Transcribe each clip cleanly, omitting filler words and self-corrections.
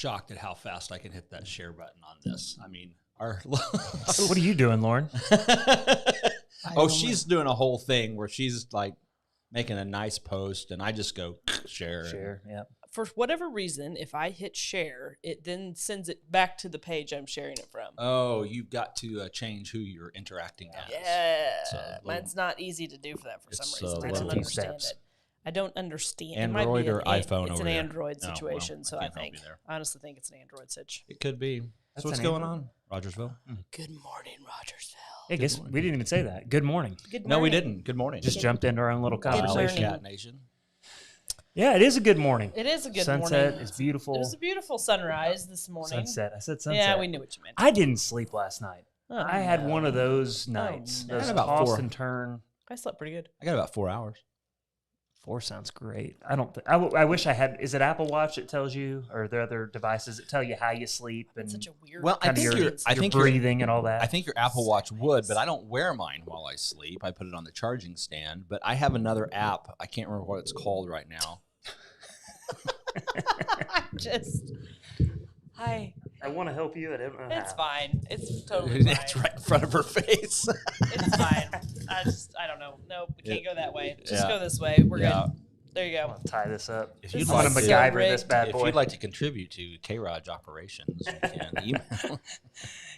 shocked at how fast I can hit that share button on this. I mean, our What are you doing, Lauren? she's doing a whole thing where she's like making a nice post, and I just go share. Share, yeah. For whatever reason, if I hit share, it then sends it back to the page I'm sharing it from. Oh, you've got to change who you're interacting as. Yeah, So, mine's not easy to do for that for some reason. I little don't understand steps. it. I don't understand. Android it or might be iPhone It's over an there? Android Oh, well, situation, so I I can't help think you there. I honestly think it's an Android situation. It could be. That's So what's an going Android? on, Rogersville? Good morning, Rogersville. I guess we didn't even say that. Good morning. Good No, we morning. didn't. Good morning. Just jumped into our own little conversation. morning. Cat Nation. Yeah, it is a good morning. It is a good Sunset morning. is beautiful. It was a beautiful sunrise this morning. Sunset. I said sunset. Yeah, we knew what you meant. I didn't sleep last night. Oh, I had no. one of those nights. no. Those I had about toss 4. and turn. I slept pretty good. I got about 4 hours. 4 sounds great. I don't. I wish I had. Is it Apple Watch that tells you, or are there other devices that tell you how you sleep and It's such a weird. Well, I kind of think your, you're- I your think you're- breathing and all that? I think your Apple Watch would, but I don't wear mine while I sleep. I put it on the charging stand. But I have another app. I can't remember what it's called right now. just. Hi. I want to help you. I don't know It's how. fine. It's totally fine. It's right in front of her face. It's fine. I don't know. No, we can't go that way. Just Yeah. go this way. We're Yeah. good. There you I'm go. gonna tie this up. If This you'd is like want to so MacGyver rigged. this bad If boy. you'd like to contribute to K-ROG operations, you can email.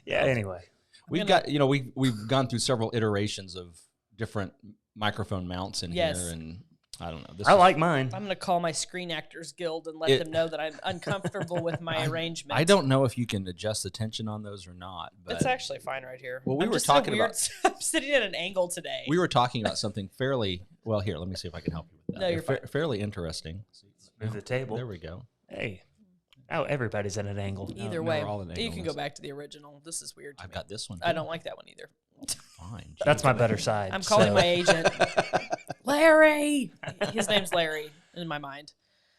Yeah. Anyway, We've got, we've gone through several iterations of different microphone mounts in Yes. here, and I don't know. I like mine. I'm going to call my Screen Actors Guild and let them know that I'm uncomfortable with my arrangement. I don't know if you can adjust the tension on those or not. But It's actually fine right here. Well, we I'm were just in a talking weird- about- I'm sitting at an angle today. we were talking about something fairly well. Here, let me see if I can help you with that. No, you're fine. Fairly interesting. Move the table. There we go. Hey. Oh, everybody's at an angle. Either no, way, we're all in you can angles. go back to the original. This is weird to I've me. got this one. I too. don't like that one either. Fine. That's my better side. I'm calling so- my agent. Larry! His name's Larry in my mind.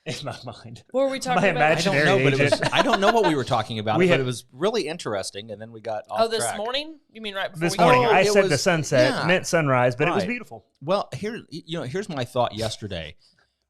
in my mind. What were we talking My about? I don't imaginary know, but agent. I don't know what we were talking about, We but had- it was really interesting, and then we got off Oh, this track. morning? You mean right before This we morning, Oh, I it said the was- sunset yeah. meant sunrise, but it was Right. beautiful. Well, here's my thought yesterday.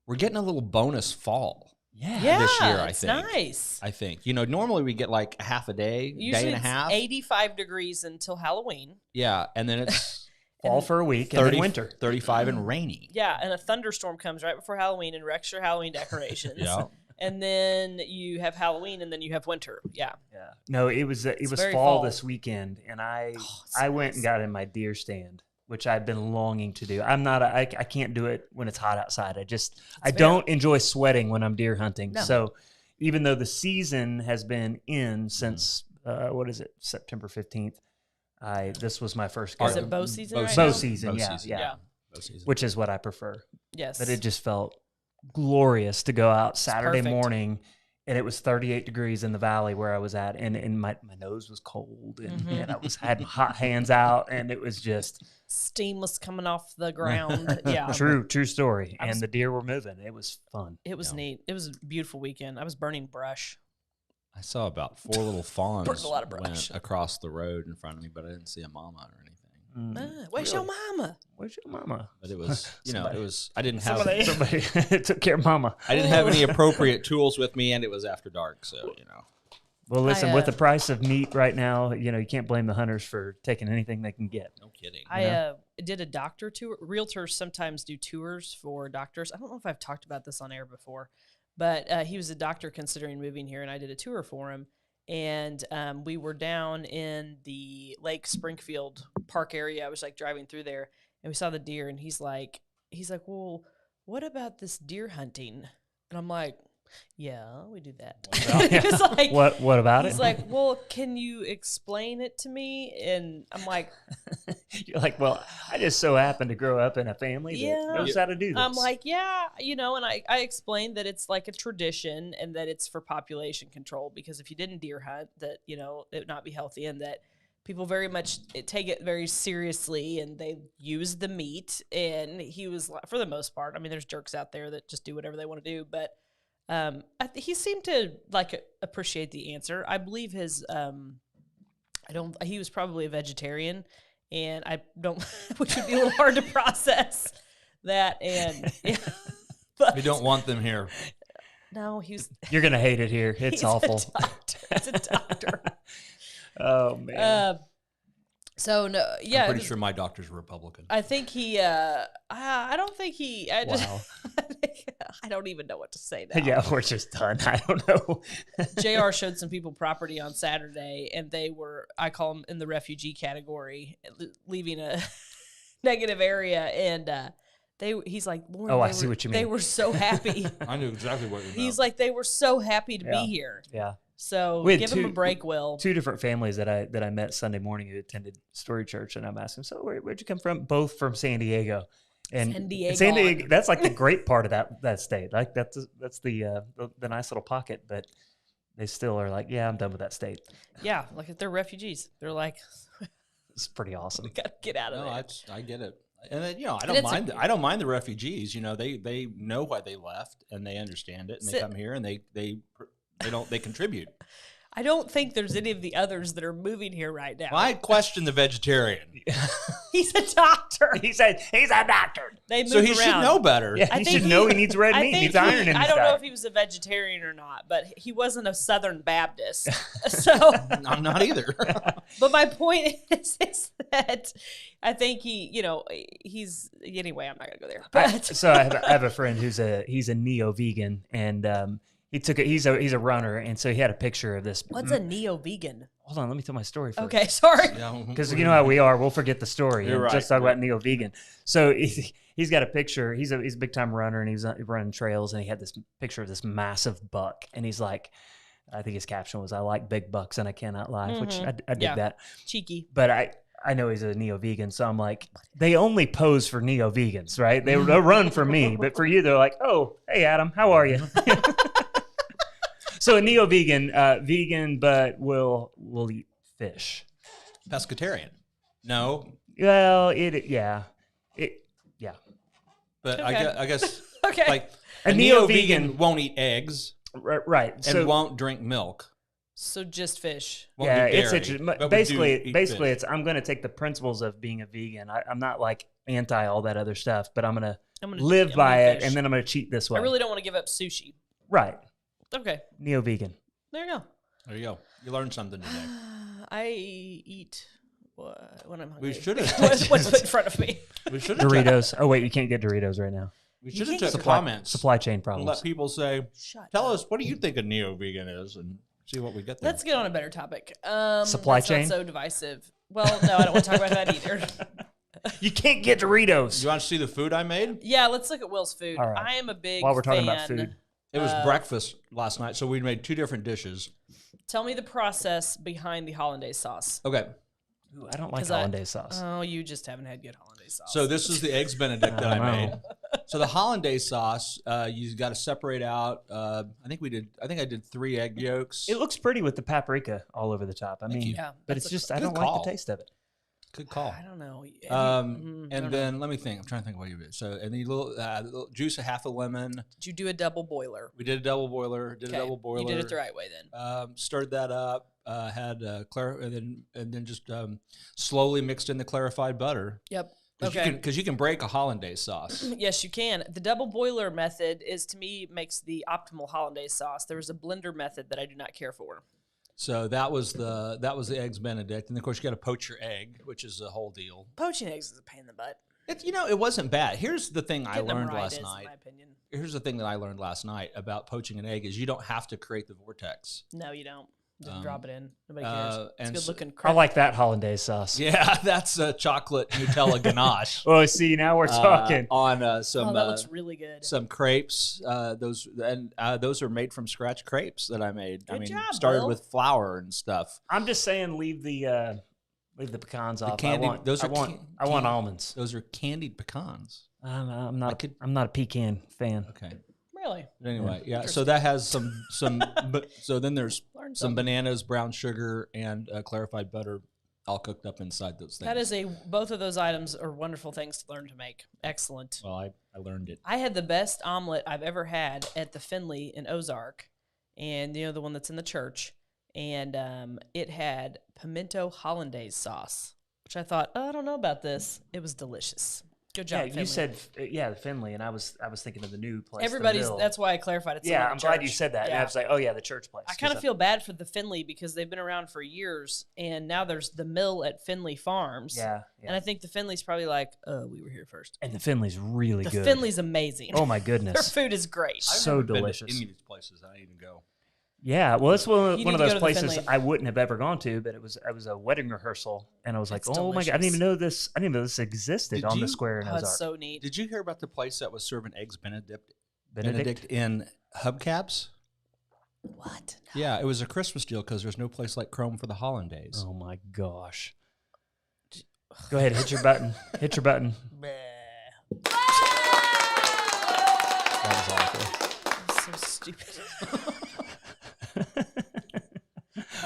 We're getting a little bonus fall. Yeah. this year, I it's think. nice. I think. Normally we get like a half a day, Usually day and a it's half. 85 degrees until Halloween. Yeah, and then it's Fall for a week and 30, then winter. 35 and rainy. Yeah, and a thunderstorm comes right before Halloween and wrecks your Halloween decorations. Yeah. And then you have Halloween, and then you have winter. Yeah. Yeah. No, it was very fall fall. this weekend, and I it's went and got in my deer stand, which I've been longing to do. I can't do it when it's hot outside. I don't enjoy sweating when I'm deer hunting. No. So even though the season has been in since September 15th, this was my first go. Is it bow season right Bow now? season, Bow yeah, season. yeah, Yeah. Bow season. which is what I prefer. Yes. But it just felt glorious to go out Saturday perfect. morning, and it was 38 degrees in the valley where I was at, and my nose was cold, and, Mhm. and I had my hot hands out, and it was just Steam was coming off the ground. Yeah. true story. I was- And the deer were moving. It was fun. It was Yeah. neat. It was a beautiful weekend. I was burning brush. I saw about 4 little fawns Burned a lot of brush. went across the road in front of me, but I didn't see a mama or anything. Where's your mama? Where's your mama? But it was, Somebody- I didn't have Somebody- Somebody took care of mama. I didn't have any appropriate tools with me, and it was after dark, so Well, listen, I, with the price of meat right now, you can't blame the hunters for taking anything they can get. no kidding. I did a doctor tour. Realtors sometimes do tours for doctors. I don't know if I've talked about this on air before, but he was a doctor considering moving here, and I did a tour for him. And we were down in the Lake Springfield Park area. I was like driving through there, and we saw the deer. And he's like, well, what about this deer hunting? And I'm like, yeah, we do that. He was like, What about it? he's like, well, can you explain it to me? And I'm like, You're like, well, I just so happened to grow up in a family that Yeah. knows how to do this. I'm like, yeah, and I explained that it's like a tradition and that it's for population control, because if you didn't deer hunt, that, it would not be healthy, and that people very much take it very seriously and they use the meat. And he was like, for the most part, I mean, there's jerks out there that just do whatever they want to do, but he seemed to appreciate the answer. I believe his, he was probably a vegetarian, and I don't, which would be a little hard to process that. And, but, We don't want them here. No, he was. You're gonna hate it here. It's he's awful. A doctor. It's a doctor. Oh man. So no, yeah. I'm pretty sure my doctor's a Republican. I think he. I don't think he. I just. Wow. I don't even know what to say now. Yeah, we're just done. I don't know. JR showed some people property on Saturday, and they were, I call them in the refugee category, leaving a negative area, and he's like, Lauren, Oh, I see what you mean. They were so happy. I knew exactly what you meant. He's like, they were so happy to be here. Yeah. So We had give him a break, Will. 2 different families that I met Sunday morning who attended Story Church, and I'm asking, so where'd you come from? Both from San Diego. And San Diego. That's like the great part of that state. Like that's the nice little pocket, but they still are like, yeah, I'm done with that state. Yeah, like if they're refugees, they're like, It's pretty awesome. we gotta get out of there. I get it. And then, I And don't mind the refugees. They know why they left and they understand it and they come here and they contribute. I don't think there's any of the others that are moving here right now. Well, I question the vegetarian. He's a doctor. He said he's a doctor. They move So he around. should know better. Yeah, he should know he needs red meat. He needs iron in his I don't know diet. if he was a vegetarian or not, but he wasn't a Southern Baptist. So, I'm not either. but my point is that I think he's anyway. I'm not gonna go there. But So I have a friend he's a neo-vegan, and he's a runner, and so he had a picture of this. what's a neo-vegan? Hold on, let me tell my story first. Okay, sorry. Because you know how we are, we'll forget the story You're and right. just talk about neo-vegan. So he's got a picture. He's a big time runner, and he's running trails, and he had this picture of this massive buck, and he's like, I think his caption was, "I like big bucks and I cannot lie," which I dig that. Cheeky. But I know he's a neo-vegan, so I'm like, they only pose for neo-vegans, right? They'll run for me, but for you, they're like, oh, hey Adam, how are you? So a neo-vegan, vegan, but will eat fish. Pescatarian. No. Well, yeah. But Okay. I guess Okay. like A a neo-vegan- neo-vegan won't eat eggs Right. and So won't drink milk. So just fish. Won't yeah, do it's dairy, interesting. but we do Basically, eat fish. it's I'm going to take the principles of being a vegan. I'm not like anti all that other stuff, but I'm going to live by it, fish. and then I'm going to cheat this way. I really don't want to give up sushi. Right. Okay. Neo-vegan. There you go. There you go. You learned something today. I eat when I'm hungry. We should have. What's put in front of me? We should have. Doritos. Oh wait, you can't get Doritos right now. We should have can't took get comments. Supply chain And problems. let people say, Shut tell up. us, what do you think a neo-vegan is, and see what we get there. Let's get on a better topic. Supply that's chain? Not so divisive. Well, no, I don't want to talk about that either. You can't get Doritos. You want to see the food I made? Yeah, let's look at Will's food. All right. I am a big While we're talking fan. about food. It was breakfast last night, so we made 2 different dishes. Tell me the process behind the Hollandaise sauce. Okay, Ooh, I don't like 'Cause I- Hollandaise sauce. Oh, you just haven't had good Hollandaise sauce. so this is the eggs Benedict that I I made. know. So the Hollandaise sauce, you got to separate out. I think I did 3 egg yolks. It looks pretty with the paprika all over the top. I mean, you. Yeah, but that's it's just a I don't good like call. the taste of it. Good call. I don't know. And then let me think. I'm trying to think of what you did. So and the little juice of half a lemon. Did you do a double boiler? We did a double boiler. Okay, You did it the right way then. Stirred that up. Had and then just slowly mixed in the clarified butter. Yep. Okay. Because you can break a hollandaise sauce. Yes, you can. The double boiler method to me makes the optimal hollandaise sauce. There is a blender method that I do not care for. So that was the eggs Benedict, and of course you got to poach your egg, which is a whole deal. Poaching eggs is a pain in the butt. It wasn't bad. Here's the thing I Getting them learned right last is, night. in my opinion. Here's the thing that I learned last night about poaching an egg is you don't have to create the vortex. No, you don't. Just drop it in. Nobody cares. It's and good looking. I like that Hollandaise sauce. Yeah, that's chocolate Nutella ganache. Oh, see, now we're talking. On some Oh, that looks really good. some crepes. Those are made from scratch crepes that I made. Good job, started Will. with flour and stuff. I'm just saying, leave the pecans off. candied- I want almonds. Those are candied pecans. I'm not a pecan fan. Okay. Really? But anyway, yeah. So that has some. But so then there's Learned some something. bananas, brown sugar, and clarified butter, all cooked up inside those things. That is both of those items are wonderful things to learn to make. Excellent. Well, I learned it. I had the best omelet I've ever had at the Findlay in Ozark, and the one that's in the church, and it had pimento hollandaise sauce, which I thought, oh, I don't know about this. It was delicious. Good job. you Findlay. said the Findlay, and I was thinking of the new place. the Everybody's. Mill. That's why I clarified it. I'm glad you said that. And I was like, oh yeah, the church place. I kind of feel bad for the Findlay because they've been around for years, and now there's the mill at Findlay Farms. Yeah. And I think the Findlay's probably like, we were here first. And the Findlay's really good. The Findlay's amazing. Oh my goodness, Their food is great. so delicious. Been to any of these places I even go. Yeah, well, it's one You of need to those go to the places Findlay. I wouldn't have ever gone to, but it was a wedding rehearsal, and I was like, It's oh my god, I didn't even delicious. know this. I didn't even know this existed Did on you- the square in Oh, Ozark. it's so neat. Did you hear about the place that was serving eggs Benedict? Benedict in hubcaps? What? Yeah, it was a Christmas deal because there's no place like Chrome for the Hollandaise. Oh my gosh. Go ahead, hit your button. Hit your button. That was awful. That's so stupid.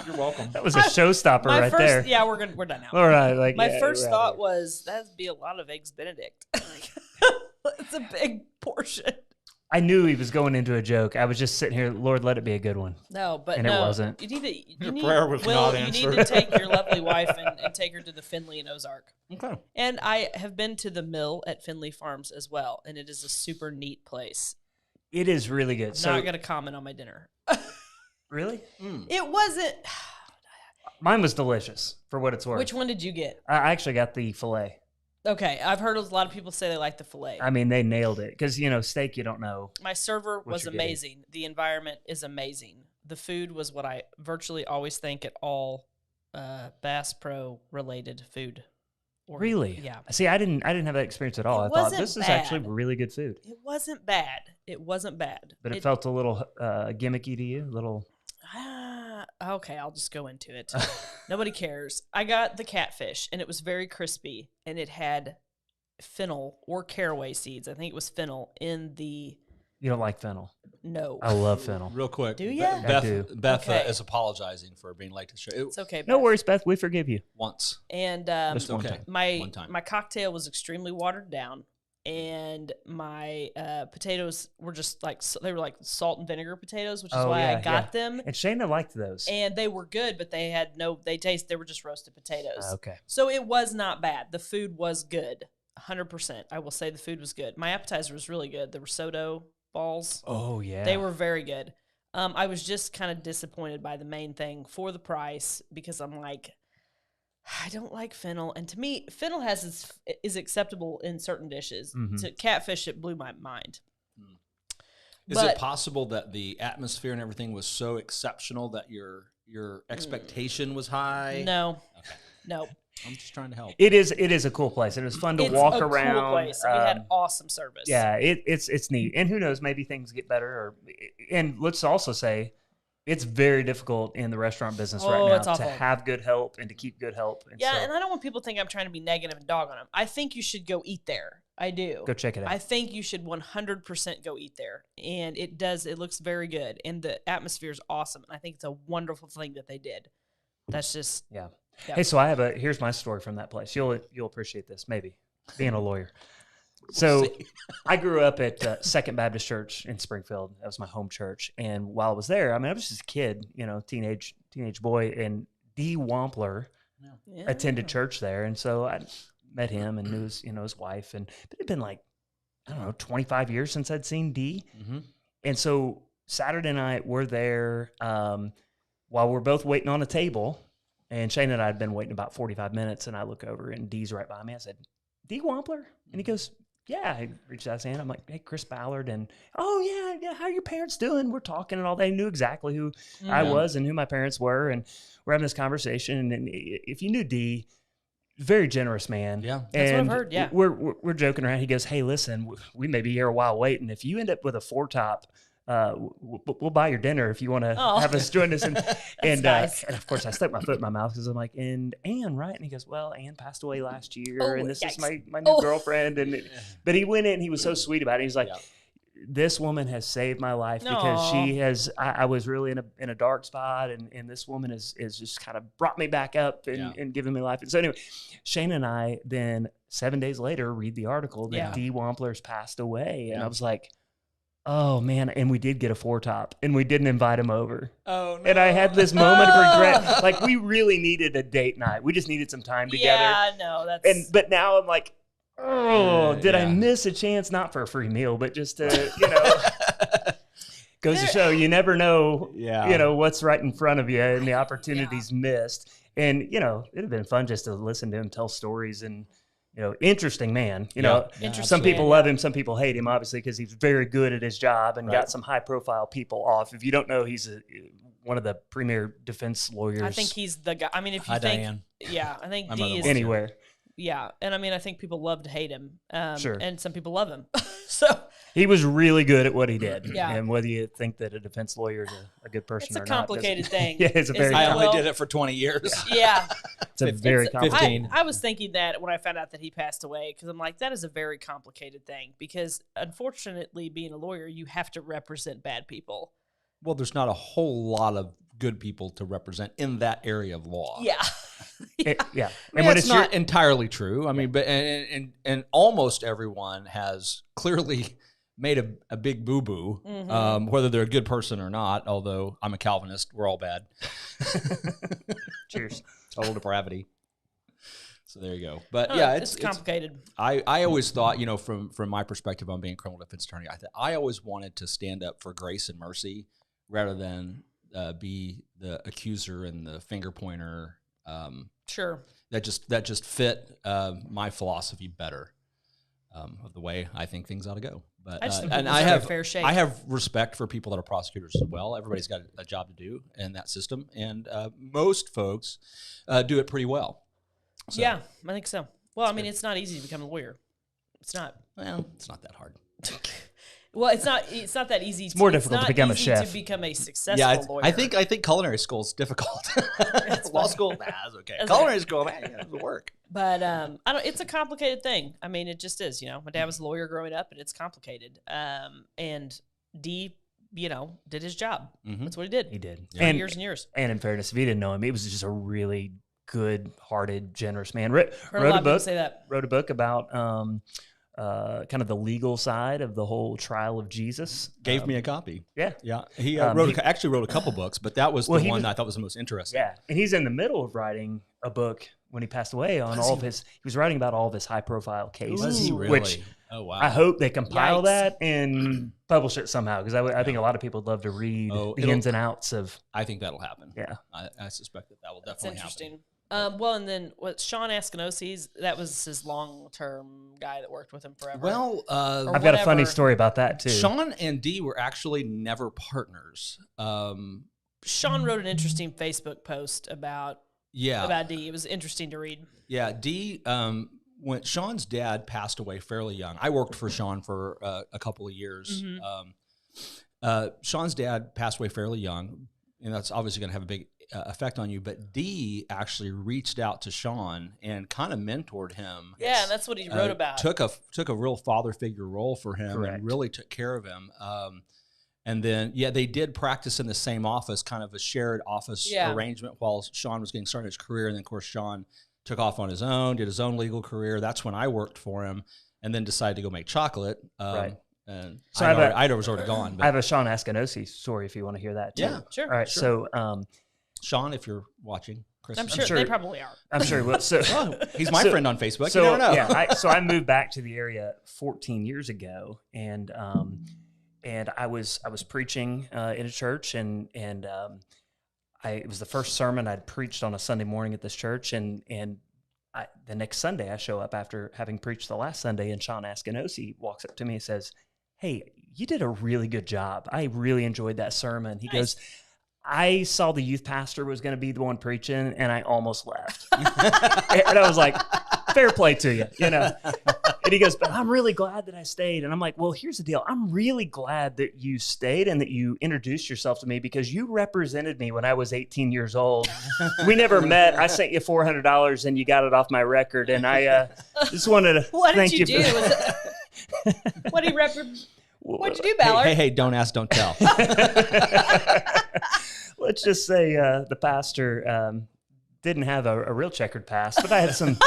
You're welcome. That was a showstopper right there. Yeah, we're done now. All right, like My yeah, first we're out thought of was that'd be a lot of eggs Benedict. It's a big portion. here. I knew he was going into a joke. I was just sitting here, Lord, let it be a good one. No, but And it no, wasn't. You need to. You Your need, prayer was Will, not you need answered. to take your lovely wife and take her to the Findlay in Ozark. Okay. And I have been to the mill at Findlay Farms as well, and it is a super neat place. It is really good. So Not gonna comment on my dinner. really, It wasn't. mine was delicious for what it's worth. Which one did you get? I actually got the fillet. Okay, I've heard a lot of people say they like the fillet. I mean, they nailed it because steak you don't know. My server was you're getting. amazing. The environment is amazing. The food was what I virtually always think at all Bass Pro related food. Really? Yeah. See, I didn't have that experience at all. It I thought wasn't this is actually bad. really good food, It wasn't bad. It wasn't bad. but it felt a little gimmicky to you. A little. Okay, I'll just go into it. Nobody cares. I got the catfish, and it was very crispy, and it had fennel or caraway seeds. I think it was fennel in the. You don't like fennel. No. I love fennel. Real quick. Do ya? I Beth, do. Beth Okay. is apologizing for being late to the show. It's okay. No Beth. worries, Beth. We forgive you. Once. And Just It's one okay. time. One time. my cocktail was extremely watered down, and my potatoes were just like they were like salt and vinegar potatoes, which is Oh, why yeah, I got yeah. them. And Shayna liked those. And they were good, but they had they were just roasted potatoes. Okay. So it was not bad. The food was good. 100%. I will say the food was good. My appetizer was really good. The risotto balls, Oh yeah. they were very good. I was just kind of disappointed by the main thing for the price because I'm like, I don't like fennel, and to me, fennel is acceptable in certain dishes. Mhm. To catfish, it blew my mind. Is But- it possible that the atmosphere and everything was so exceptional that your expectation was high? No, Okay. no. I'm just trying to help. It is a cool place. It was fun to It's walk a around. cool place. We had awesome service. Yeah, it's neat. And who knows, maybe things get better. And let's also say, it's very difficult in the restaurant business right Oh, it's now to awful. have good help and to keep good help. And Yeah, so, and I don't want people to think I'm trying to be negative and dog on them. I think you should go eat there. I do. go check it out. I think you should 100% go eat there. And it looks very good. And the atmosphere is awesome. And I think it's a wonderful thing that they did. That's just, yeah. Yeah. Hey, so here's my story from that place. You'll appreciate this, maybe, being a lawyer. So I grew up at Second Baptist Church in Springfield. That was my home church. And while I was there, I mean, I was just a kid, teenage boy, and Dee Wampler yeah. attended church there. And so I met him and knew his wife. And it had been like, I don't know, 25 years since I'd seen Dee. Mm-hmm. And so Saturday night, we're there while we're both waiting on a table. And Shane and I had been waiting about 45 minutes. And I look over and Dee's right by me. I said, Dee Wampler? And he goes, yeah. He reached out his hand. I'm like, hey, Chris Ballard. And, oh, yeah, how are your parents doing? We're talking and all. They knew exactly who I was and who my parents were. And we're having this conversation. And if you knew Dee, very generous man. Yeah. That's what I've And heard, yeah. We're joking around. He goes, hey, listen, we may be here a while waiting. If you end up with a 4-top, we'll buy your dinner if you want to Oh. have us join us. And nice. and of course I stuck my foot in my mouth because I'm like, and Ann, right? And he goes, well, Ann passed away last year, Oh, and this is yikes. my new Oh. girlfriend. But he went in, he was so sweet about it. He's like, Yeah. this woman has saved my life because she Aw. has. I was really in a dark spot, and this woman is just kind of brought me back up and given me life. And so anyway, Shane and I then 7 days later read the article that Yeah. Dee Wampler's passed away, and Yeah. I was like, oh man! And we did get a 4-top, and we didn't invite him over. Oh, no. And I had this moment of regret. Like we really needed a date night. We just needed some time together. Yeah, no, that's. But now I'm like, Oh, did I Yeah. miss a chance? Not for a free meal, but just to, goes to show you never know, Yeah. what's right in front of you and the opportunities missed. And, it'd have been fun just to listen to him tell stories and, interesting man. Some people love him, some people hate him, obviously, because he's very good at his job and got some high-profile people off. If you don't know, he's one of the premier defense lawyers. I think he's the guy. I mean, if you Hi, think, Diane. yeah, I think My D mother is works anywhere. Yeah, and I mean, I think people love to hate him. Sure. And some people love him. So He was really good at what he did. Yeah. And whether you think that a defense lawyer is a good person it's a or not. doesn't- complicated thing. Yeah, it's a very I Well, only did it for 20 years. Yeah. It's a very complicated. 15. I was thinking that when I found out that he passed away, because I'm like, that is a very complicated thing. Because unfortunately, being a lawyer, you have to represent bad people. Well, there's not a whole lot of good people to represent in that area of law. Yeah. Yeah. I mean, And when it's it's your, not entirely true. I mean, but and almost everyone has clearly made a big boo boo, Mhm. whether they're a good person or not. Although I'm a Calvinist, we're all bad. cheers. Total depravity. So there you go. But Oh, yeah, it's complicated. I always thought, from my perspective on being a criminal defense attorney, I always wanted to stand up for grace and mercy rather than be the accuser and the finger pointer. Sure. That just fit my philosophy better of the way I think things ought to go. But I just think and people I deserve have a fair shake. I have respect for people that are prosecutors as well. Everybody's got a job to do in that system, and most folks do it pretty well. So, Yeah, I think so. Well, I mean, it's not easy to become a lawyer. It's not. well, it's not that hard. Well, it's not that easy. It's more difficult to become a easy chef. To become a successful Yeah, lawyer. I think culinary school is difficult. Law school, that's okay. That's Culinary okay. school, man, yeah, it'll work. But I don't. It's a complicated thing. I mean, it just is. My dad was a lawyer growing up, and it's complicated. And D, did his job. Mhm. That's what he did. He did. For years and years. And in fairness, if you didn't know him, he was just a really good-hearted, generous man. Wrote Heard a lot a of people book. say that. Wrote a book about kind of the legal side of the whole trial of Jesus. Gave me a copy. Yeah. Yeah, he he- actually wrote a couple books, but that was Well, the he one was- that I thought was the most interesting. Yeah, and he's in the middle of writing a book when he passed away on all of his. He was writing about all of his high-profile cases, Was he Ooh. really? which Oh wow! I hope they compile Yikes. that and publish it somehow because I think a lot of people would love to read Oh, the it'll- ins and outs of. I think that'll happen. Yeah. I suspect that will That's definitely interesting. happen. Well, and then what Sean Askanosi's, that was his long-term guy that worked with him forever. Well, Or I've got a funny whatever. story about that too. Sean and Dee were actually never partners. Sean wrote an interesting Facebook post about Yeah, D. It was interesting to read. yeah. Dee, when Sean's dad passed away fairly young, I worked for Sean for a couple of years. Mhm. Sean's dad passed away fairly young, and that's obviously going to have a big effect on you. But Dee actually reached out to Sean and kind of mentored him. Yeah, and that's what he wrote about. Took a real father figure role for him Correct. and really took care of him. And then, they did practice in the same office, kind of a shared office arrangement while Sean was getting started in his career. And then, of course, Sean took off on his own, did his own legal career. That's when I worked for him, and then decided to go make chocolate. Right. And So I was already gone. I But have a Sean Askinosi story if you want to hear that too. Yeah. Sure. All right. Sure. So Sean, if you're watching, Chris, I'm sure, sure- they probably are. I'm sure he will. So Oh, he's my So- friend on Facebook. So you never know. yeah, I moved back to the area 14 years ago, and I was preaching in a church, and it was the first sermon I'd preached on a Sunday morning at this church, and the next Sunday I show up after having preached the last Sunday, and Sean Askinosi walks up to me and says, "Hey, you did a really good job. I really enjoyed that sermon." He goes, "I saw the youth pastor was going to be the one preaching, and I almost left." And I was like, "Fair play to you, And he goes, "But I'm really glad that I stayed." And I'm like, "Well, here's the deal. I'm really glad that you stayed and that you introduced yourself to me because you represented me when I was 18 years old. We never met. I sent you $400 and you got it off my record. And I just wanted to What thank did you do? for Was it, what'd you do, Ballard? Hey, don't ask, don't tell. Let's just say the pastor didn't have a real checkered past, but I had some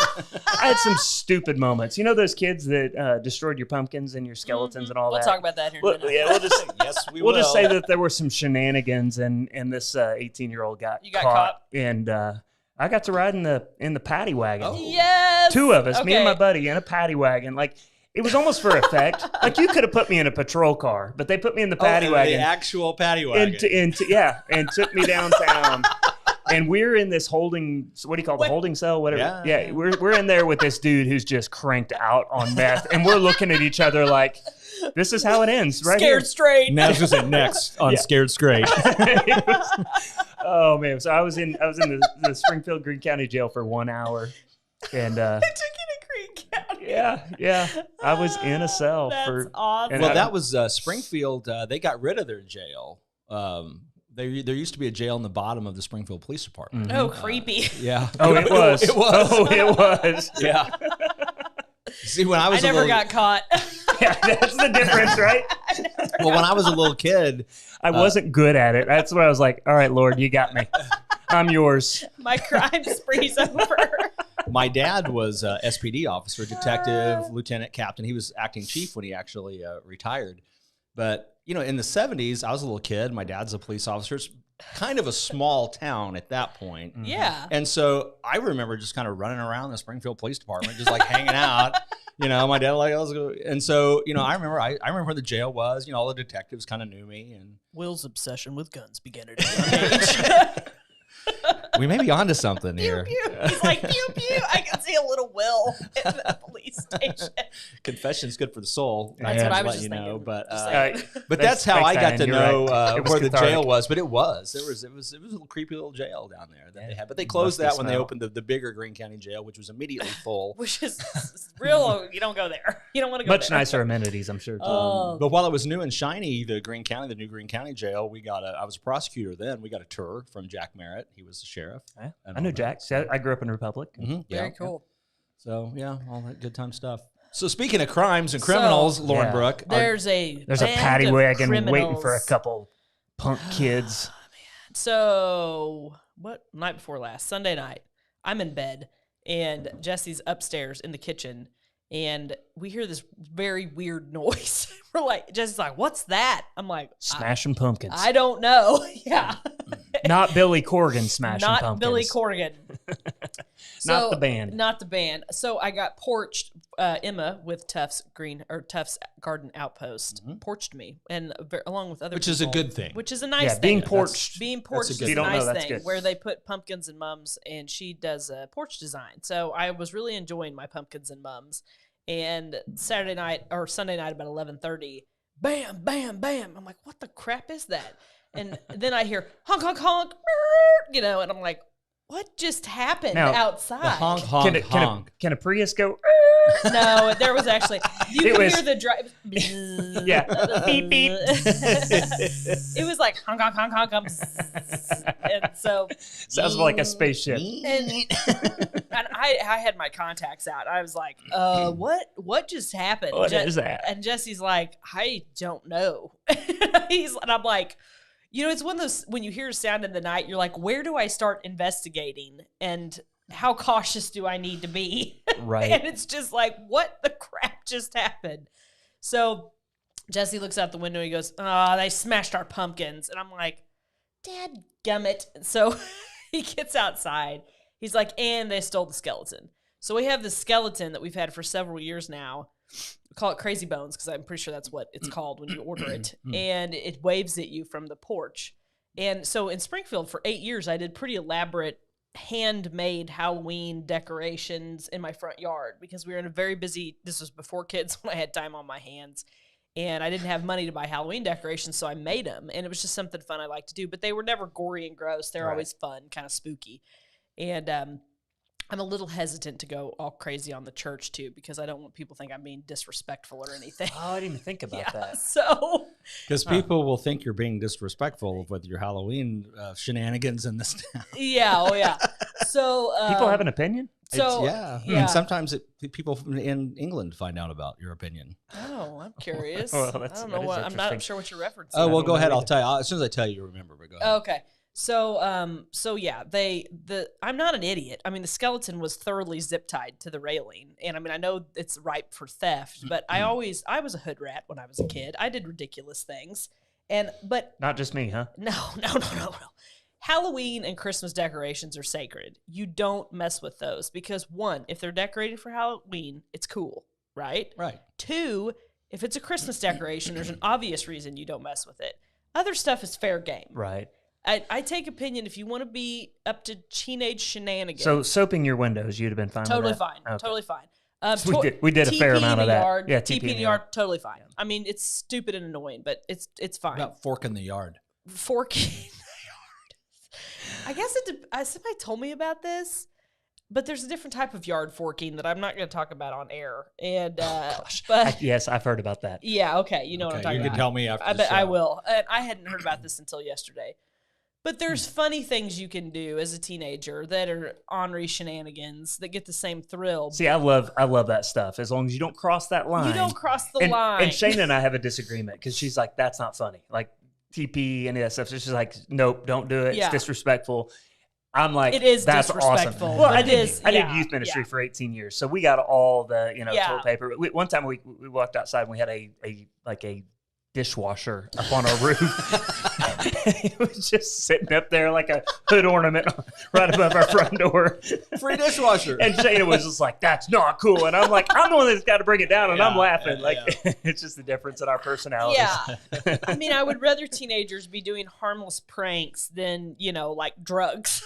stupid moments. You know those kids that destroyed your pumpkins and your skeletons and all We'll that? talk about that here in a Well, minute. yeah, we'll just Yes, we we'll will. just say that there were some shenanigans, and this 18-year-old got You got caught, caught? and I got to ride in the paddy wagon. Oh. Yes. 2 of us, me and Okay. my buddy, in a paddy wagon. Like, it was almost for effect. Like, you could have put me in a patrol car, but they put me in the paddy wagon. The actual paddy wagon. And took me downtown. And we're in this holding, what do you call it, the holding cell? Whatever. Yeah, we're in there with this dude who's just cranked out on meth. And we're looking at each other like, this is how it ends right Scared here. straight. Now I was going to say next on Scared Straight. Oh, man. So I was in the Springfield Greene County Jail for 1 hour. And I took you to Greene County. yeah. I was in a cell That's for... awesome. Well, that was Springfield. They got rid of their jail. There used to be a jail in the bottom of the Springfield Police Department. Oh, creepy. Yeah. Oh, it was. It was. Oh, it was. Yeah. See, when I was I never got caught. Yeah, that's the difference, right? when I was a little kid, I wasn't good at it. That's what I was like, all right, Lord, you got me. I'm yours. My crime spree's over. my dad was a SPD officer, detective, lieutenant, captain. He was acting chief when he actually retired. But in the 70s, I was a little kid. My dad's a police officer. It's kind of a small town at that point. Yeah. And so I remember just kind of running around the Springfield Police Department, just like hanging out. My dad like, let's go. And so, I remember where the jail was. All the detectives kind of knew me. And Will's obsession with guns began at a young age. we may be onto something here. Pew, pew. He's like, pew, pew. I can see a little Will in the police station. Confession's good for the soul. That's what I was just just thinking. But Just saying. but that's how I got to know Right. where the cathartic. jail was. But it was a little creepy little jail down there that they had. But they closed that when they opened the bigger Greene County jail, which was immediately full. Which is real. You don't go there. You don't want to go Much there. nicer amenities, I'm sure. But while it was new and shiny, the new Greene County jail, I was a prosecutor then. We got a tour from Jack Merritt. He was the sheriff. I know Jack. I grew up in Republic. Mm-hmm. Very cool. So all that good time stuff. So speaking of crimes and criminals, Lauren Brooke, there's a paddy wagon waiting criminals. for a couple punk kids. So night before last, Sunday night, I'm in bed and Jesse's upstairs in the kitchen and we hear this very weird noise. We're like, Jesse's like, what's that? I'm like, Smashing pumpkins. I don't know. Yeah. Not Billy Corgan smashing pumpkins. Not Billy Corgan. Not the band. Not the band. So I got porched. Emma with Tufts Garden Outpost porched me, and along with other which people, is a good thing. Which is a nice thing. Being porched is a nice thing where they put pumpkins and mums, and she does a porch design. So I was really enjoying my pumpkins and mums. And Sunday night about 11:30, bam, bam, bam. I'm like, what the crap is that? And then I hear honk, honk, honk, and I'm like, what just happened outside? The honk, honk, honk. Can a Prius go? No, there was actually you could hear the drive. Yeah, beep beep. It was like honk, honk, honk, honk, honk. And so sounds like a spaceship. And I had my contacts out. I was like, what just happened? What is that? And Jesse's like, I don't know. And I'm like, it's one of those, when you hear a sound in the night, you're like, where do I start investigating? And how cautious do I need to be? Right. And it's just like, what the crap just happened? So Jesse looks out the window and he goes, they smashed our pumpkins. And I'm like, dadgummit. So he gets outside. He's like, and they stole the skeleton. So we have this skeleton that we've had for several years now. We call it Crazy Bones because I'm pretty sure that's what it's called when you order it. And it waves at you from the porch. And so in Springfield for 8 years, I did pretty elaborate handmade Halloween decorations in my front yard because we were in a very busy, this was before kids when I had time on my hands. And I didn't have money to buy Halloween decorations, so I made them. And it was just something fun I like to do. But they were never gory and gross. They're always fun, kind of spooky. And I'm a little hesitant to go all crazy on the church, too, because I don't want people to think I'm being disrespectful or anything. Oh, I didn't even think about that. So, because people will think you're being disrespectful with your Halloween shenanigans in this town. Yeah. So people have an opinion? So yeah. And sometimes people in England find out about your opinion. Oh, I'm curious. Well, I don't know what. I'm not sure what you're referencing. Oh, well, go ahead. I'll tell you. As soon as I tell you, you'll remember. But go ahead. Okay. So yeah, I'm not an idiot. I mean, the skeleton was thoroughly zip tied to the railing, and I mean, I know it's ripe for theft, but I was a hood rat when I was a kid. I did ridiculous things, but not just me, huh? No. Halloween and Christmas decorations are sacred. You don't mess with those because 1, if they're decorated for Halloween, it's cool, right? Right. 2, if it's a Christmas decoration, there's an obvious reason you don't mess with it. Other stuff is fair game. Right. I take opinion if you want to be up to teenage shenanigans. So soaping your windows, you'd have been fine Totally with that? fine. Okay. Totally fine. We did a fair amount of that. Yard, yeah, TP in the yard, totally fine. I mean, it's stupid and annoying, but it's fine. About fork in the yard. Fork in the yard. I guess somebody told me about this, but there's a different type of yard forking that I'm not going to talk about on air. And but yes, I've heard about that. Yeah, okay, you know what I'm talking about. You can tell me after. I bet I will. And I hadn't heard about this until yesterday. But there's funny things you can do as a teenager that are ornery shenanigans that get the same thrill. See, I love that stuff. As long as you don't cross that line. You don't cross the line. And Shayna and I have a disagreement because she's like, that's not funny. Like TP, any of that stuff. So she's like, nope, don't do it. Yeah. It's disrespectful. I'm like, it is that's disrespectful. Awesome. Well, I did youth ministry for 18 years, so we got all the toilet paper. One time we walked outside and we had a dishwasher up on our roof. It was just sitting up there like a hood ornament right above our front door. Free dishwasher. And Shayna was just like, that's not cool. And I'm like, I'm the one that's got to bring it down, and I'm laughing. It's just the difference in our personalities. Yeah. I mean, I would rather teenagers be doing harmless pranks than, like drugs.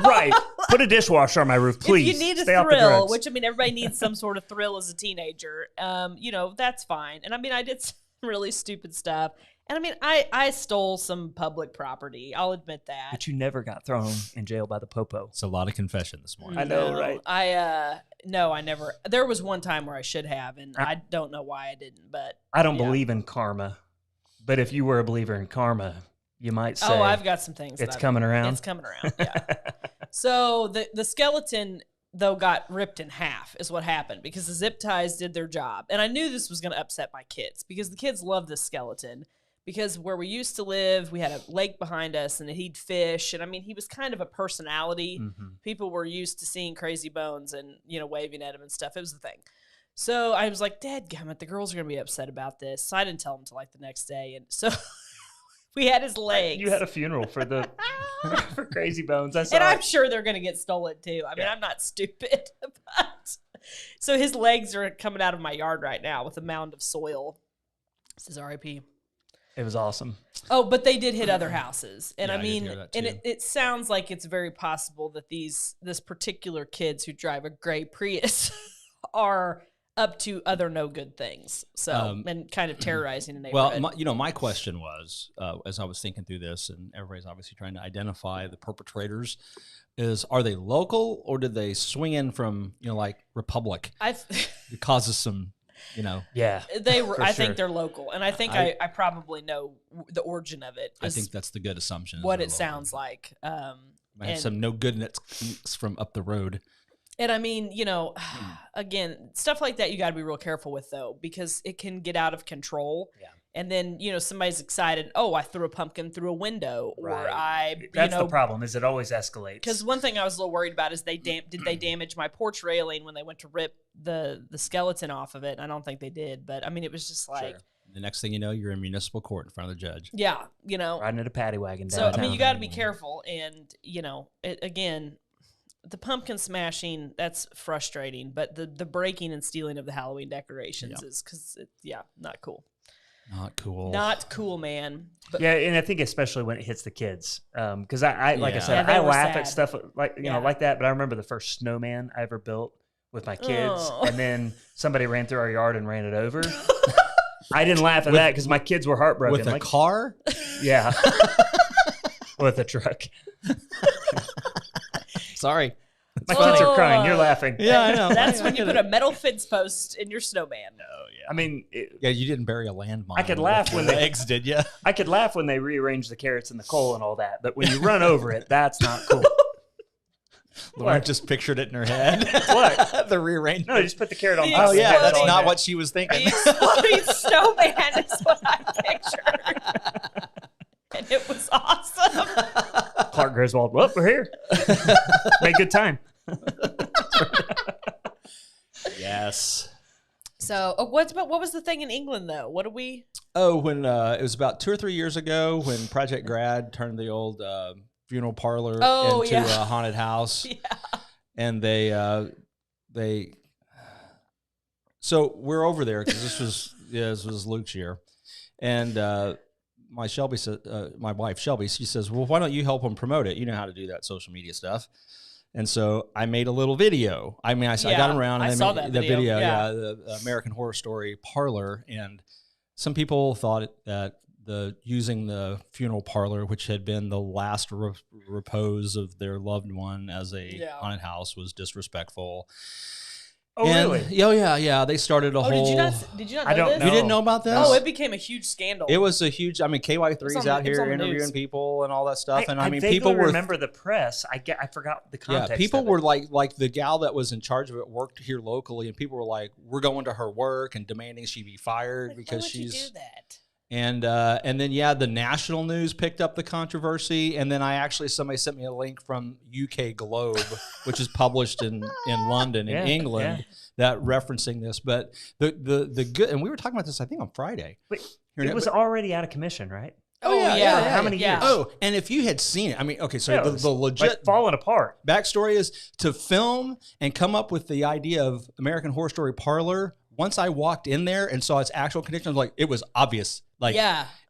Right. Put a dishwasher on my roof, please. If you need a Stay thrill, which, I mean, everybody needs some sort of thrill as a teenager, that's fine. And I mean, I did some really stupid stuff. And I mean, I stole some public property. I'll admit that. But you never got thrown in jail by the popo. It's a lot of confession this morning. I know, right? No, I never. There was one time where I should have, and I don't know why I didn't. But I don't believe in karma. But if you were a believer in karma, you might say, I've got some things. It's coming around. It's coming around. Yeah. So the skeleton, though, got ripped in half is what happened because the zip ties did their job. And I knew this was going to upset my kids because the kids love this skeleton because where we used to live, we had a lake behind us and he'd fish. And I mean, he was kind of a personality. Mm-hmm. People were used to seeing Crazy Bones and, waving at him and stuff. It was the thing. So I was like, dadgummit, the girls are going to be upset about this. So I didn't tell them until like the next day. And so we had his legs. You had a funeral for for Crazy Bones. And I'm sure they're going to get stolen too. I mean, I'm not stupid. But so his legs are coming out of my yard right now with a mound of soil. This is R.I.P. It was awesome. Oh, but they did hit other houses. And yeah, I mean, and it sounds like it's very possible that this particular kids who drive a gray Prius are up to other no good things. So, and kind of terrorizing the neighborhood. Well, my question was, as I was thinking through this, and everybody's obviously trying to identify the perpetrators, are they local or did they swing in from, like Republic? It causes some, Yeah. They were. I think they're local. And I think I probably know the origin of it. I think that's the good assumption. What it sounds like. Might have some no goodness from up the road. And I mean, again, stuff like that you got to be real careful with, though, because it can get out of control. Yeah. And then, somebody's excited, I threw a pumpkin through a window. Or That's the problem, is it always escalates. Because one thing I was a little worried about is did they damage my porch railing when they went to rip the skeleton off of it? I don't think they did. But, I mean, it was just like. Sure. The next thing you know, you're in municipal court in front of the judge. Yeah, Riding at a paddy wagon downtown. So, I mean, you got to be careful. And, again, the pumpkin smashing, that's frustrating, but the breaking and stealing of the Halloween decorations is because, not cool. Not cool. Not cool, man. But, and I think especially when it hits the kids, because I like I said, I laugh at stuff like like that. But I remember the first snowman I ever built with my kids, and then somebody ran through our yard and ran it over. I didn't laugh at that because my kids were heartbroken. With a car? Yeah, with a truck. Sorry. My kids are crying. You're laughing. Yeah, I know. That's when you put a metal fence post in your snowman. Oh, yeah. I mean, you didn't bury a landmine. I could laugh when they eggs, did you? I could laugh when they rearranged the carrots and the coal and all that, but when you run over it, that's not cool. Lauren just pictured it in her head. What? The rearrangement. No, just put the carrot on. Oh yeah, that's not what she was thinking. The exploding snowman is what I pictured. And it was awesome. Clark Griswold, well, we're here. Make good time. Yes. So, what was the thing in England though? What do we? Oh, when it was about 2 or 3 years ago when Project Grad turned the old funeral parlor into yeah. a haunted house. Yeah. And so we're over there because this was Luke's year. And my wife Shelby, she says, well, why don't you help them promote it? You know how to do that social media stuff. And so I made a little video. I got them around and I saw the video. Yeah. The American Horror Story parlor. And some people thought that using the funeral parlor, which had been the last repose of their loved one as a haunted house, was disrespectful. Oh, and, really? Yeah. They started a whole. Did you not know this? You didn't know about this? Oh, it became a huge scandal. It was a huge. I mean, KY3's out here interviewing people and all that stuff. I mean, people remember the press. I forgot the context. Yeah, people were like the gal that was in charge of it worked here locally, and people were like, "We're going to her work and demanding she be fired because why would she's." You do that? And then the national news picked up the controversy, and then somebody sent me a link from UK Globe, which is published in London in England, that referencing this. But the good, and we were talking about this I think on Friday. But it was already out of commission, right? Oh yeah. How many years? Oh, and if you had seen it, I mean, okay, so the legit falling apart backstory is to film and come up with the idea of American Horror Story Parlor. Once I walked in there and saw its actual condition, I was like, it was obvious. Like,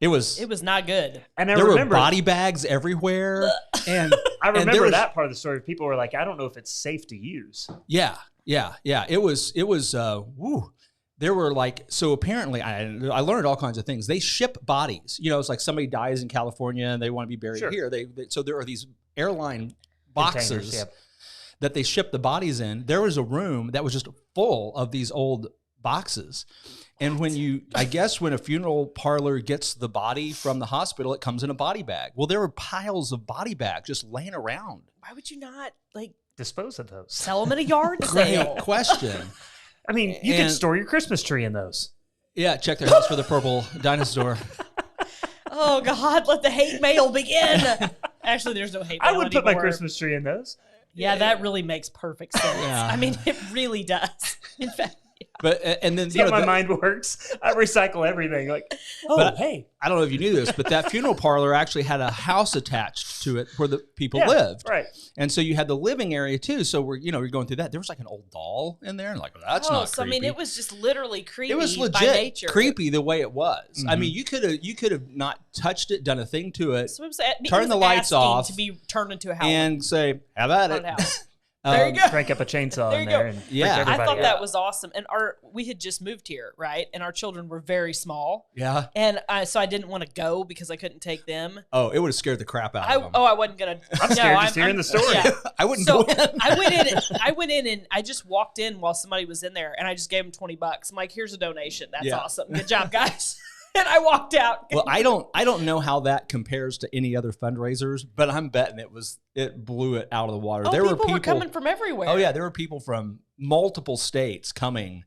it was not good. And there were body bags everywhere. And I remember that part of the story. People were like, I don't know if it's safe to use. Yeah. It was, woo. There were like, so apparently I learned all kinds of things. They ship bodies. You know, it's like somebody dies in California and they want to be buried here. So there are these airline boxes that they ship the bodies in. There was a room that was just full of these old boxes. And when a funeral parlor gets the body from the hospital, it comes in a body bag. Well, there were piles of body bags just laying around. Why would you not dispose of those? Sell them at a yard sale? Great question. I mean, you could store your Christmas tree in those. Yeah, check their house for the purple dinosaur. Oh God, let the hate mail begin. Actually, there's no hate mail I would anymore. put my Christmas tree in those. Yeah, that really makes perfect sense. Yeah. I mean, it really does. In fact. But and then see how my mind works. I recycle everything. Like, hey, I don't know if you knew this, but that funeral parlor actually had a house attached to it where the people lived. Right. And so you had the living area too. So you're going through that. There was like an old doll in there, and like, well, that's not creepy. I mean, it was just literally creepy. It was legit by nature. creepy the way it was. Mm-hmm. I mean, you could have not touched it, done a thing to it, turn the lights off, to be turned into a house, and say, "Have at it." There you go. Crank up a chainsaw in there. And I thought that was awesome. And we had just moved here, right? And our children were very small. Yeah. And so I didn't want to go because I couldn't take them. Oh, it would have scared the crap out of them. I wasn't gonna. I'm scared just hearing the story. Yeah. I wouldn't go in. I went in and I just walked in while somebody was in there, and I just gave them $20. I'm like, "Here's a donation. That's awesome. Good job, guys." And I walked out. Well, I don't know how that compares to any other fundraisers, but I'm betting it blew it out of the water. Oh, people were coming from everywhere. Oh yeah, there were people from multiple states coming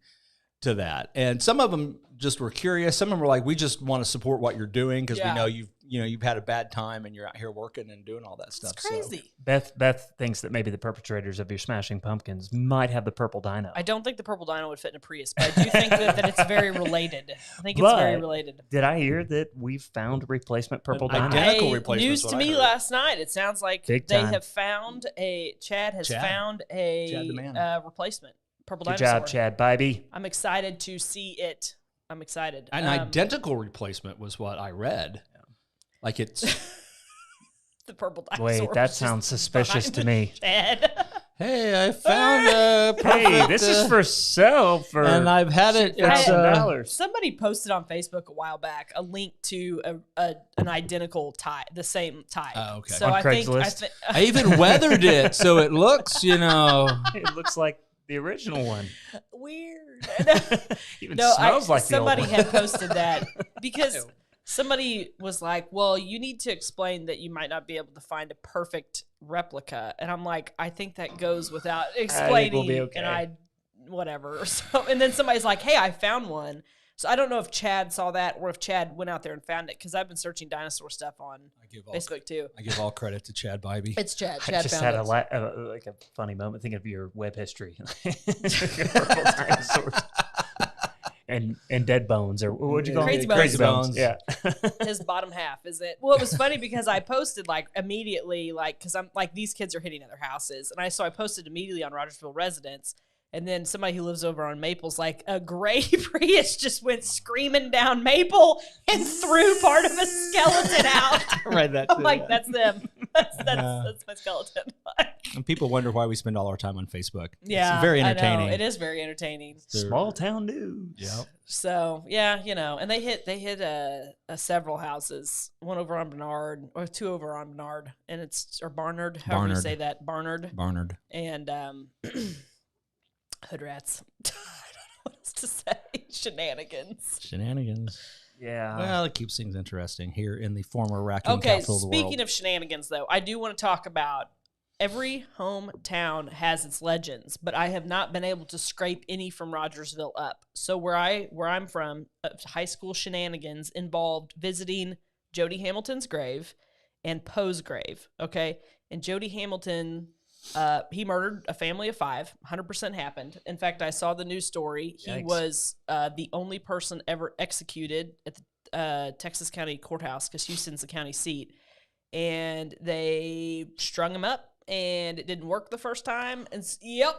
to that, and some of them just were curious. Some of them were like, "We just want to support what you're doing because we know you've had a bad time and you're out here working and doing all that stuff." It's crazy. So. Beth thinks that maybe the perpetrators of your Smashing Pumpkins might have the purple dino. I don't think the purple dino would fit in a Prius, but I do think that it's very related. I think it's very related. Did I hear that we've found a replacement purple dino? Identical replacement. News to me last night. It sounds like have found Chad has found a replacement purple dinosaur. Good job, Chad, baby. I'm excited to see it. I'm excited. An identical replacement was what I read. Like it's the purple dinosaur. Wait, that sounds suspicious to me. Chad. Hey, I found a Hey, this is for sale and I've had it. It's somebody posted on Facebook a while back a link to an identical tie, the same tie. Oh, okay. So on I Craigslist. think I even weathered it so it looks, it looks like the original one. Weird. Even smells like somebody the old one. had posted that because somebody was like, "Well, you need to explain that you might not be able to find a perfect replica," and I'm like, "I think that goes without explaining." I think we'll be okay. And whatever. So, and then somebody's like, "Hey, I found one." So I don't know if Chad saw that or if Chad went out there and found it because I've been searching dinosaur stuff on Facebook too. I give all credit to Chad Bybee. It's Chad. I just had a funny moment thinking of your web history. Your purple dinosaurs. and dead bones, or what'd you call Crazy it? bones. Crazy bones. Yeah. His bottom half is it. Well, it was funny because I posted like immediately, like, because I'm like, these kids are hitting other houses, and so I posted immediately on Rogersville Residence. And then somebody who lives over on Maple's like, a gray Prius just went screaming down Maple and threw part of a skeleton out. Right, that I'm like, that's them. That's my skeleton. And people wonder why we spend all our time on Facebook. Yeah, it's very entertaining. I know. It is very entertaining. Small town news. Yep. So yeah, and they hit several houses, one over on Bernard or two over on Bernard, and or Barnard, however you say that, Barnard, and hood rats. I don't know what else to say. Shenanigans. Yeah. Well, it keeps things interesting here in the former raccoon capital of the world. Speaking of shenanigans, though, I do want to talk about every hometown has its legends, but I have not been able to scrape any from Rogersville up. So where I'm from, high school shenanigans involved visiting Jody Hamilton's grave and Poe's grave. Okay, and Jody Hamilton. He murdered a family of 5. 100% happened. In fact, I saw the news story. He Yikes. was the only person ever executed at the Texas County Courthouse, because Houston's the county seat. And they strung him up, and it didn't work the first time. And yep,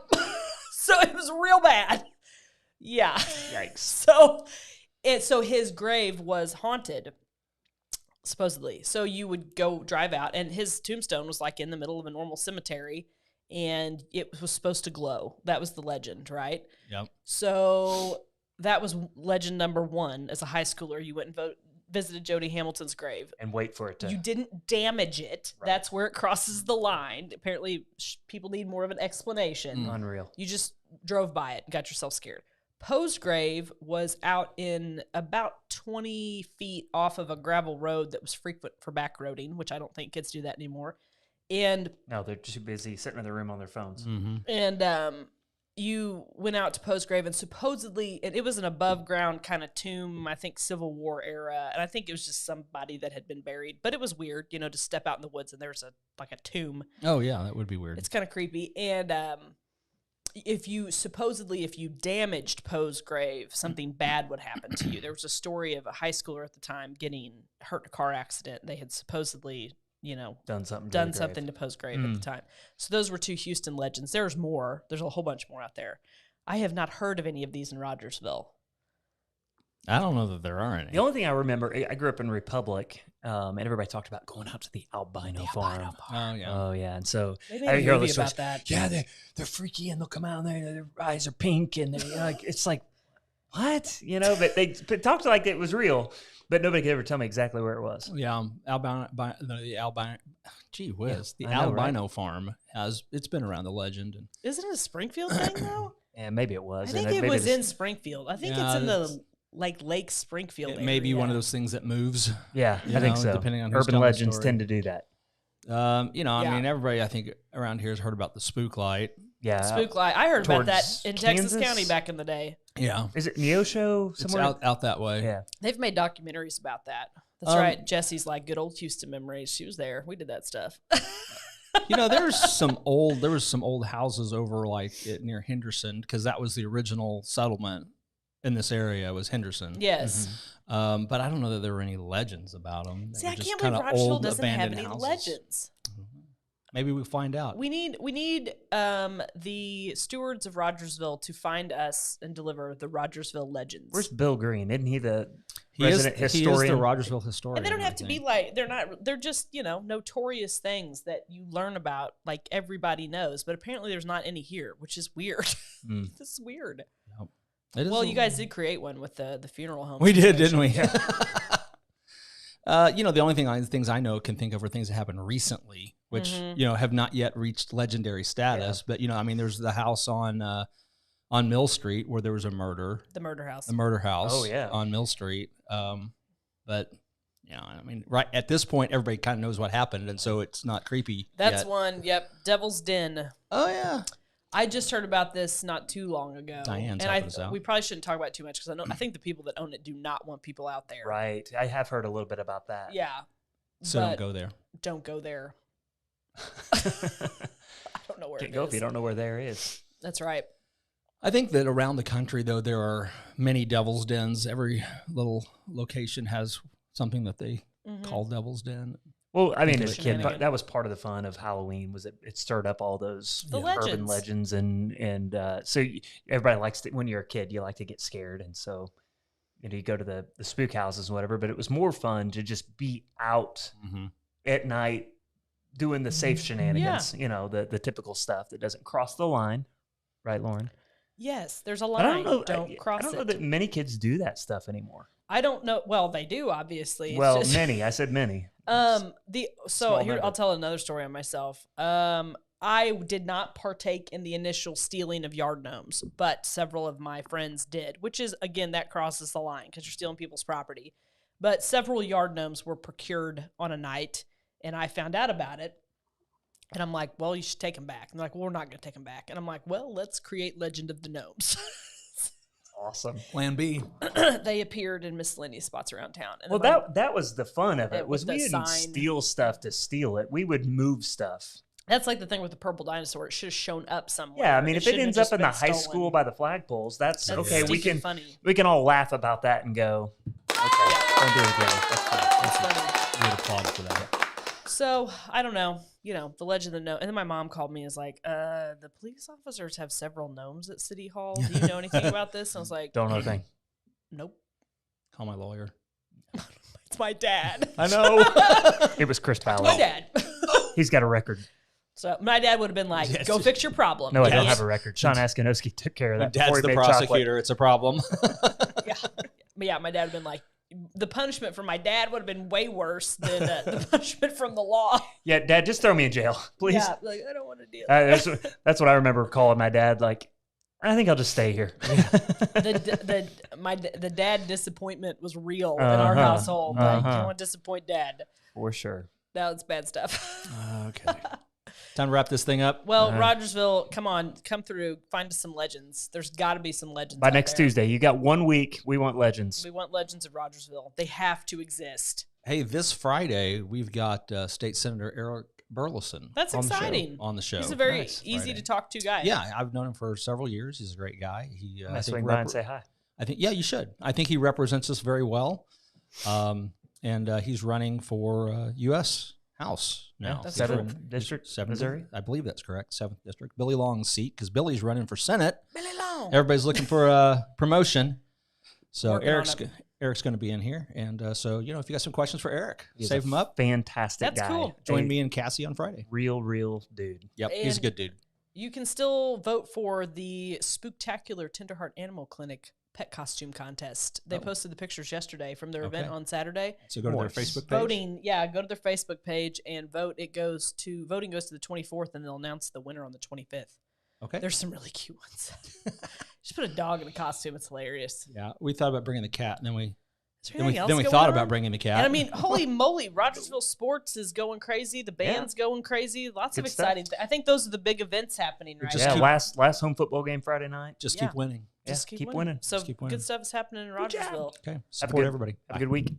so it was real bad. Yeah. Yikes. So his grave was haunted. Supposedly. So you would go drive out, and his tombstone was like in the middle of a normal cemetery, and it was supposed to glow. That was the legend, right? Yep. So that was legend number 1. As a high schooler, you went and visited Jody Hamilton's grave. And wait for it to... You didn't damage it. Right. That's where it crosses the line. Apparently, people need more of an explanation. Unreal. You just drove by it and got yourself scared. Poe's grave was out in about 20 feet off of a gravel road that was frequent for backroading, which I don't think kids do that anymore. And no, they're too busy sitting in the room on their phones. Mm-hmm. And you went out to Poe's grave, and supposedly it was an above ground kind of tomb, I think Civil War era, and I think it was just somebody that had been buried. But it was weird, to step out in the woods and there's a tomb. Oh yeah, that would be weird. It's kind of creepy. And if you damaged Poe's grave, something bad would happen to you. There was a story of a high schooler at the time getting hurt in a car accident. They had supposedly, done something to Poe's grave at the time. So those were 2 Houston legends. There's more. There's a whole bunch more out there. I have not heard of any of these in Rogersville. I don't know that there are any. The only thing I remember, I grew up in Republic, and everybody talked about going out to the albino farm. Oh yeah. Oh yeah, and so They made I a hear all movie the about stories. that. Yeah, they're freaky, and they'll come out and their eyes are pink, and it's like, what? But they talked like it was real, but nobody could ever tell me exactly where it was. Yeah, the albino. Gee whiz, Yeah, the I know, albino farm it's been around, the legend. And Isn't it a Springfield thing, though? Yeah, maybe it was. I think it was in Springfield. I think it's in the Lake Springfield area. It may be one of those things that moves. Yeah, I think so. Depending on who's Urban telling the legends story. tend to do that. I mean, everybody I think around here has heard about the spook light. Yeah, Spook light. I heard about that towards in Texas Kansas? County back in the day. Yeah, is it Neosho somewhere? It's out that way. Yeah, They've made documentaries about that. That's right. Jesse's like good old Houston memories. She was there. We did that stuff. There was some old houses over near Henderson, because that was the original settlement in this area, was Henderson. Yes. Mm-hmm. But I don't know that there were any legends about them. See, I can't believe Rogersville doesn't have any legends. Maybe we'll find out. We need the stewards of Rogersville to find us and deliver the Rogersville legends. where's Bill Green? Isn't he the resident historian? He is the Rogersville historian. And they don't have to be they're just, notorious things that you learn about, like everybody knows. But apparently there's not any here, which is weird. This is weird. Nope. Well, you guys did create one with the funeral home. We did, didn't we? The only things I know can think of are things that happened recently, which have not yet reached legendary status. Yeah. But there's the house on Mill Street where there was a murder. The murder house. The murder house. Oh yeah. On Mill Street. But right at this point, everybody kind of knows what happened, and so it's not creepy. That's yet. one. Yep. Devil's Den. Oh yeah. I just heard about this not too long ago. Diane's helping us out. We probably shouldn't talk about it too much because I think the people that own it do not want people out there. Right. I have heard a little bit about that. Yeah. So don't go there. Don't go there. I don't know where Can't it go is. if you don't know where there is. That's right. I think that around the country, though, there are many devil's dens. Every little location has something that they call devil's den. Well, I mean, as a kid, that was part of the fun of Halloween. Was it stirred up all those urban legends, and so everybody likes to. When you're a kid, you like to get scared, and so you go to the spook houses and whatever. But it was more fun to just be out at night doing the safe shenanigans. Yeah. The typical stuff that doesn't cross the line, right, Lauren? Yes, there's a line. Don't cross it. I don't know that many kids do that stuff anymore. I don't know. Well, they do, obviously. Many. I said many. I'll tell another story on myself. I did not partake in the initial stealing of yard gnomes, but several of my friends did, which is, again, that crosses the line because you're stealing people's property. But several yard gnomes were procured on a night, and I found out about it. And I'm like, well, you should take them back. And they're like, well, we're not going to take them back. And I'm like, well, let's create Legend of the Gnomes. Awesome. Plan B. They appeared in miscellaneous spots around town. And well, that was the fun of it. Was we didn't steal stuff to steal it. We would move stuff. That's like the thing with the purple dinosaur. It should have shown up somewhere. Yeah, I mean, if it ends up in the high school by the flagpoles, that's okay. We can all laugh about that and go, okay, don't do it again. That's funny. We'd applaud for that. So I don't know. The Legend of the Gnome. And then my mom called me and was like, the police officers have several gnomes at City Hall. Do you know anything about this? And I was like, don't know a thing. Nope. Call my lawyer. It's my dad. I know. It was Chris Powell. My dad. He's got a record. So my dad would have been like, go fix your problem. No, I don't have a record. Sean Askinoski took care of that. Dad's the prosecutor. Chocolate. It's a problem. Yeah, my dad would have been like, the punishment from my dad would have been way worse than the punishment from the law. Yeah, Dad, just throw me in jail, please. Yeah, like, I don't want to deal. That's what I remember calling my dad. Like, I think I'll just stay here. The dad disappointment was real in our household. Like, you don't want to disappoint Dad. For sure. That was bad stuff. Okay. Time to wrap this thing up. Well, Rogersville, come through. Find us some legends. There's got to be some legends by next Tuesday. You got 1 week. We want legends. We want legends of Rogersville. They have to exist. Hey, this Friday we've got State Senator Eric Burleson. That's exciting. On the show. He's a very easy to talk to guy. Yeah, I've known him for several years. He's a great guy. I swing by and say hi. I think you should. I think he represents us very well, and he's running for U.S. House now. 7th District, Missouri? I believe that's correct. 7th District. Billy Long's seat, because Billy's running for Senate. Billy Long. Everybody's looking for a promotion. So Eric's going to be in here. And so, if you got some questions for Eric, save them up. Fantastic guy. Cool. Join me and Cassie on Friday. Real dude. Yep, he's a good dude. You can still vote for the Spooktacular Tenderheart Animal Clinic pet costume contest. They posted the pictures yesterday from their event on Saturday. So go to their Facebook page. Go to their Facebook page and vote. Voting goes to the 24th, and they'll announce the winner on the 25th. Okay. There's some really cute ones. Just put a dog in a costume. It's hilarious. Yeah, we thought about bringing the cat, and then we we thought about bringing the cat. And I mean, holy moly, Rogersville Sports is going crazy. The band's going crazy. Lots of exciting. I think those are the big events happening right now. Last home football game Friday night. Just keep winning. Just keep winning. So good stuff is happening in Rogersville. Okay, support everybody. Have a good week.